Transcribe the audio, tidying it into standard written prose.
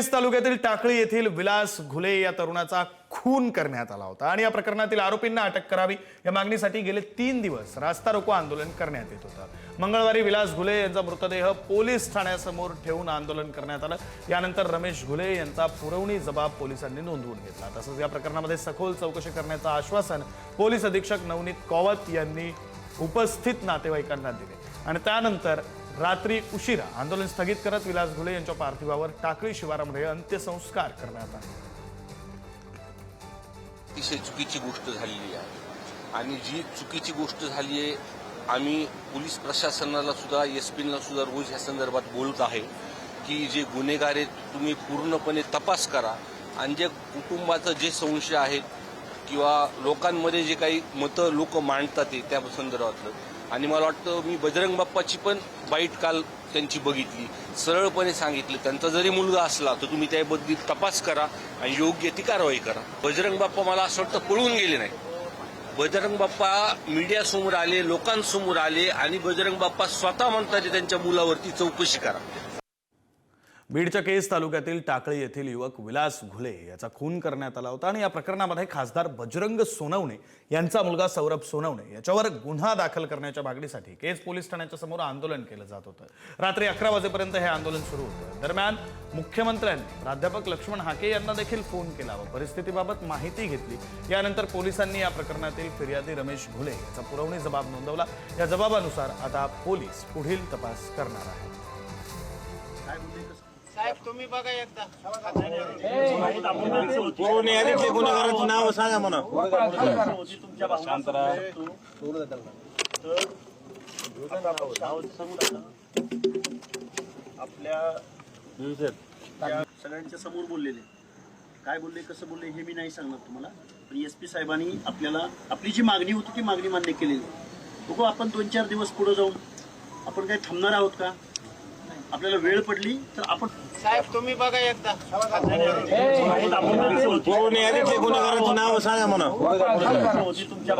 केज तालुक्यातील टाकळी येथील विलास घुले या तरुणाचा खून करण्यात आला होता आणि या प्रकरणातील आरोपींना अटक करावी या मागणीसाठी गेले 3 दिवस रास्ता रोको आंदोलन करण्यात येत होतं। मंगळवारी विलास घुले यांचा मृतदेह पोलीस ठाण्यासमोर ठेवून आंदोलन करण्यात आलं। यानंतर रमेश घुले यांचा पुरवणी जबाब पोलिसांनी नोंदवून घेतला। तसंच या प्रकरणामध्ये सखोल चौकशी करण्याचं आश्वासन पोलीस अधीक्षक नवनीत कौवत यांनी उपस्थित नातेवाईकांना दिले आणि त्यानंतर रात्री उशिरा आंदोलन स्थगित करत विलास घुले यांच्या पार्थिवावर टाकळी शिवारामध्ये अंत्यसंस्कार करण्यात आले। अतिशय चुकीची गोष्ट झालेली आहे आणि जी चुकीची गोष्ट झाली आहे आम्ही पोलीस प्रशासनाला सुद्धा एसपीला सुद्धा रोज या संदर्भात बोलत आहे की जे गुन्हेगार आहेत तुम्ही पूर्णपणे तपास करा आणि जे कुटुंबाचं जे संशय आहेत किंवा लोकांमध्ये जे काही मतं लोक मांडतात त्या संदर्भातलं आणि मला वाटतं मी बजरंग बाप्पाची पण बाईट काल त्यांची बघितली, सरळपणे सांगितलं त्यांचा जरी मुलगा असला तर तुम्ही त्याबद्दल तपास करा आणि योग्य ती कारवाई करा। बजरंग बाप्पा मला असं वाटतं पळून गेले नाही, बजरंग बाप्पा मीडियासमोर आले, लोकांसमोर आले आणि बजरंग बाप्पा स्वतः म्हणतात त्यांच्या मुलावरती चौकशी करा। बीडच्या केज तालुक्यातील टाकळी येथील युवक विलास घुले याचा खून करण्यात आला होता आणि या प्रकरणामध्ये खासदार बजरंग सोनवणे यांचा मुलगा सौरभ सोनवणे याच्यावर गुन्हा दाखल करण्याच्या मागणीसाठी केज पोलीस ठाण्याच्या समोर आंदोलन केलं जात होतं। रात्री 11 वाजेपर्यंत हे आंदोलन सुरू होतं। दरम्यान मुख्यमंत्र्यांनी प्राध्यापक लक्ष्मण हाके यांना देखील फोन केला व परिस्थितीबाबत माहिती घेतली। यानंतर पोलिसांनी या प्रकरणातील फिर्यादी रमेश घुले याचा पुरवणी जबाब नोंदवला। या जबाबानुसार आता पोलीस पुढील तपास करणार आहेत। साहेब तुम्ही बघा एकदा गुन्हेगारांचं नाव सांगा म्हणा। आपल्या सगळ्यांच्या समोर बोललेले काय बोलले कसं बोलले हे मी नाही सांगणार तुम्हाला, पण एसपी साहेबांनी आपल्याला आपली जी मागणी होती ती मागणी मान्य केलेली। बघू आपण 2-4 दिवस पुढे जाऊन आपण काही थांबणार आहोत का? आपल्याला वेळ पडली तर आपण साहेब तुम्ही बघा एकदा गुन्हेगारांचं नाव सांगा म्हणा। तुमच्या